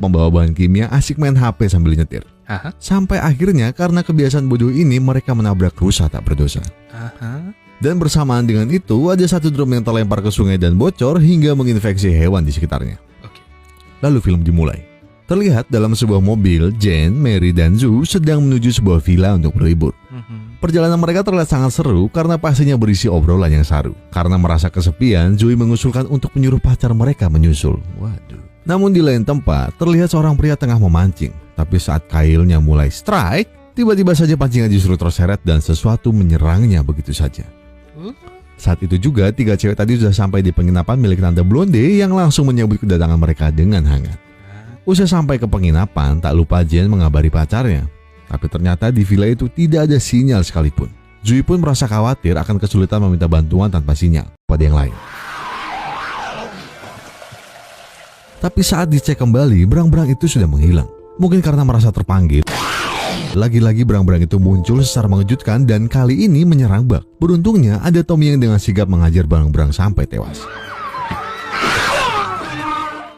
membawa bahan kimia asik main HP sambil nyetir. Sampai akhirnya karena kebiasaan bodoh ini mereka menabrak rusa tak berdosa. Dan bersamaan dengan itu ada satu drum yang terlempar ke sungai dan bocor hingga menginfeksi hewan di sekitarnya. Lalu film dimulai. Terlihat dalam sebuah mobil, Jane, Mary, dan Zoe sedang menuju sebuah villa untuk berlibur. Perjalanan mereka terlihat sangat seru karena pastinya berisi obrolan yang saru. Karena merasa kesepian, Zoe mengusulkan untuk menyuruh pacar mereka menyusul. Waduh. Namun di lain tempat, terlihat seorang pria tengah memancing. Tapi saat kailnya mulai strike, tiba-tiba saja pancingan justru terseret dan sesuatu menyerangnya begitu saja. Saat itu juga 3 cewek tadi sudah sampai di penginapan milik Tante Blonde yang langsung menyambut kedatangan mereka dengan hangat. Usai sampai ke penginapan, tak lupa Jane mengabari pacarnya. Tapi ternyata di villa itu tidak ada sinyal sekalipun. Zoe pun merasa khawatir akan kesulitan meminta bantuan tanpa sinyal pada yang lain. Tapi saat dicek kembali, berang-berang itu sudah menghilang. Mungkin karena merasa terpanggil. Lagi-lagi berang-berang itu muncul secara mengejutkan dan kali ini menyerang Buck. Beruntungnya ada Tommy yang dengan sigap mengajar berang-berang sampai tewas.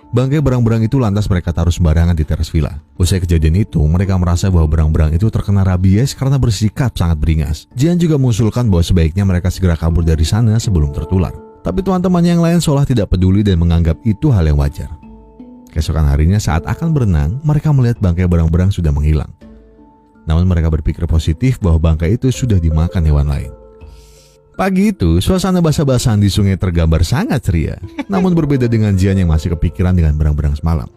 Bangkai berang-berang itu lantas mereka taruh sembarangan di teras villa. Usai kejadian itu, mereka merasa bahwa berang-berang itu terkena rabies karena bersikap sangat beringas. Jian juga mengusulkan bahwa sebaiknya mereka segera kabur dari sana sebelum tertular. Tapi teman-temannya yang lain seolah tidak peduli dan menganggap itu hal yang wajar. Keesokan harinya saat akan berenang, mereka melihat bangkai berang-berang sudah menghilang. Namun mereka berpikir positif bahwa bangkai itu sudah dimakan hewan lain. Pagi itu, suasana basah-basahan di sungai tergambar sangat ceria. Namun berbeda dengan Jian yang masih kepikiran dengan berang-berang semalam.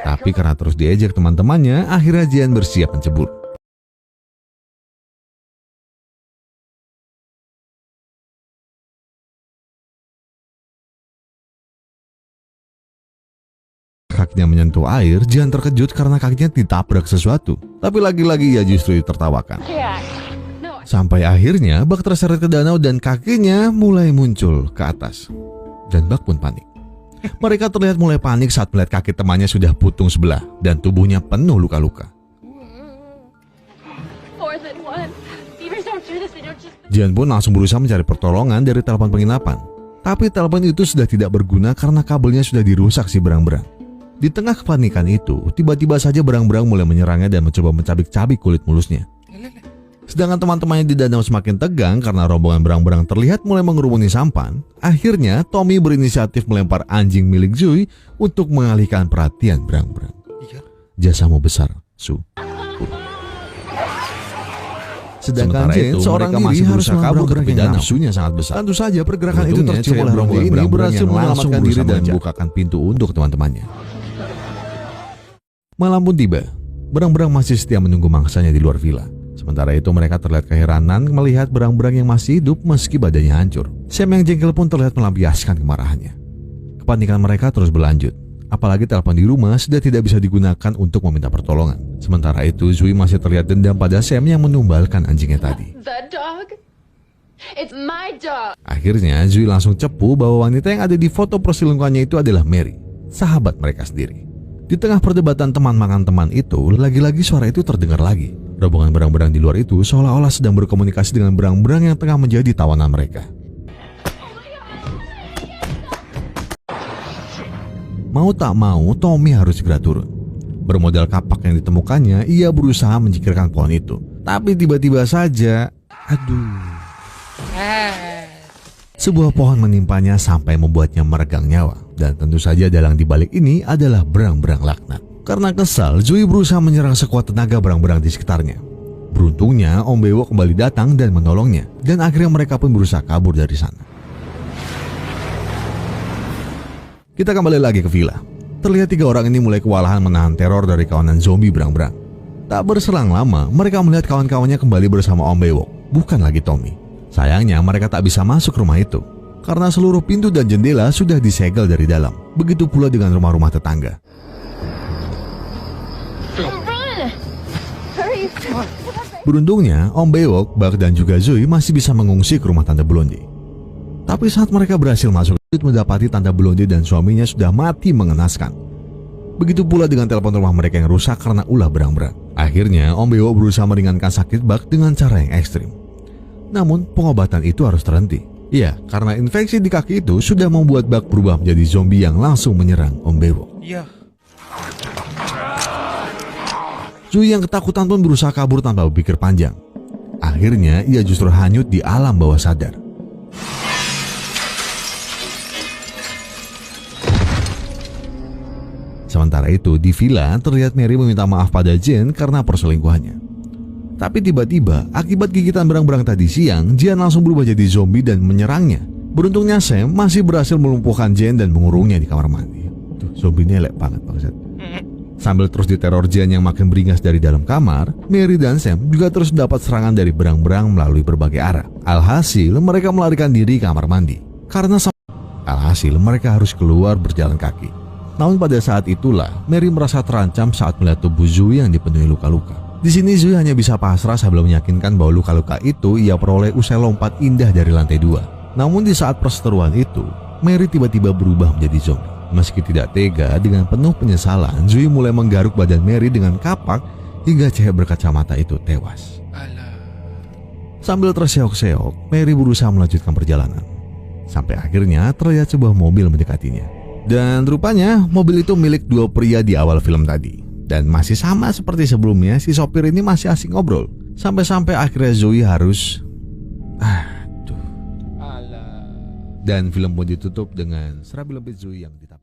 Tapi karena terus diejek teman-temannya, akhirnya Jian bersiap mencebur. Kakinya menyentuh air, Jian terkejut karena kakinya ditabrak sesuatu. Tapi lagi-lagi ia justru ditertawakan. Sampai akhirnya Buck terseret ke danau dan kakinya mulai muncul ke atas. Dan Buck pun panik. Mereka terlihat mulai panik saat melihat kaki temannya sudah putung sebelah dan tubuhnya penuh luka-luka. Jian pun langsung berusaha mencari pertolongan dari telepon penginapan. Tapi telepon itu sudah tidak berguna karena kabelnya sudah dirusak si berang-berang. Di tengah kepanikan itu, tiba-tiba saja berang-berang mulai menyerangnya dan mencoba mencabik-cabik kulit mulusnya. Sedangkan teman-temannya di danau semakin tegang karena rombongan berang-berang terlihat mulai mengerumuni sampan. Akhirnya, Tommy berinisiatif melempar anjing milik Zoe untuk mengalihkan perhatian berang-berang. Jasamu besar, Su. Sedangkan Jane, seorang diri harus kabur dari danau. Nafsunya sangat besar. Tentu saja pergerakan itu tercium oleh rombongan ini berhasil menyelamatkan diri dan membukakan pintu untuk teman-temannya. Malam pun tiba. Berang-berang masih setia menunggu mangsanya di luar villa. Sementara itu mereka terlihat keheranan melihat berang-berang yang masih hidup meski badannya hancur. Sam yang jengkel pun terlihat melampiaskan kemarahannya. Kepanikan mereka terus berlanjut. Apalagi telepon di rumah sudah tidak bisa digunakan untuk meminta pertolongan. Sementara itu Zoe masih terlihat dendam pada Sam yang menumbalkan anjingnya tadi. Akhirnya Zoe langsung cepu bahwa wanita yang ada di foto perselingkuhannya itu adalah Mary, sahabat mereka sendiri. Di tengah perdebatan teman makan teman itu, lagi-lagi suara itu terdengar lagi. Rombongan berang-berang di luar itu seolah-olah sedang berkomunikasi dengan berang-berang yang tengah menjadi tawanan mereka. Mau tak mau, Tommy harus segera turun. Bermodal kapak yang ditemukannya, ia berusaha menyingkirkan pohon itu. Tapi tiba-tiba saja, sebuah pohon menimpanya sampai membuatnya meregang nyawa. Dan tentu saja dalang dibalik ini adalah berang-berang laknat. Karena kesal, Zoe berusaha menyerang sekuat tenaga berang-berang di sekitarnya. Beruntungnya, Om Bewok kembali datang dan menolongnya. Dan akhirnya mereka pun berusaha kabur dari sana. Kita kembali lagi ke villa. Terlihat 3 orang ini mulai kewalahan menahan teror dari kawanan zombie berang-berang. Tak berselang lama, mereka melihat kawan-kawannya kembali bersama Om Bewok, bukan lagi Tommy. Sayangnya mereka tak bisa masuk rumah itu, karena seluruh pintu dan jendela sudah disegel dari dalam. Begitu pula dengan rumah-rumah tetangga. Beruntungnya, Om Bewok, Buck dan juga Zoe masih bisa mengungsi ke rumah Tante Blonde. Tapi saat mereka berhasil masuk, mendapati Tante Blonde dan suaminya sudah mati mengenaskan. Begitu pula dengan telepon rumah mereka yang rusak karena ulah berang-berang. Akhirnya, Om Bewok berusaha meringankan sakit Buck dengan cara yang ekstrim. Namun, pengobatan itu harus terhenti Iya, karena infeksi di kaki itu sudah membuat Buck berubah menjadi zombie yang langsung menyerang Om Bewok. Iya. Zoe yang ketakutan pun berusaha kabur tanpa berpikir panjang. Akhirnya ia justru hanyut di alam bawah sadar. Sementara itu di villa terlihat Mary meminta maaf pada Jane karena perselingkuhannya. Tapi tiba-tiba akibat gigitan berang-berang tadi siang, Jane langsung berubah jadi zombie dan menyerangnya. Beruntungnya Sam masih berhasil melumpuhkan Jane dan mengurungnya di kamar mandi. Tuh, zombie-nya elek banget bangsat. Sambil terus diteror Jane yang makin beringas dari dalam kamar, Mary dan Sam juga terus mendapat serangan dari berang-berang melalui berbagai arah. Alhasil mereka melarikan diri ke kamar mandi. Alhasil mereka harus keluar berjalan kaki. Namun pada saat itulah Mary merasa terancam saat melihat tubuh Zoe yang dipenuhi luka-luka. Di sini Zoe hanya bisa pasrah sambil meyakinkan bahwa luka-luka itu ia peroleh usai lompat indah dari lantai 2. Namun di saat perseteruan itu, Mary tiba-tiba berubah menjadi zombie. Meski tidak tega, dengan penuh penyesalan, Zoe mulai menggaruk badan Mary dengan kapak hingga cewek berkacamata itu tewas. Sambil terseok-seok, Mary berusaha melanjutkan perjalanan. Sampai akhirnya terlihat sebuah mobil mendekatinya. Dan rupanya mobil itu milik dua pria di awal film tadi. Dan masih sama seperti sebelumnya, si sopir ini masih asik ngobrol. Sampai-sampai akhirnya Zoe harus... Dan film pun ditutup dengan serabi lembut Zoe yang ditapis.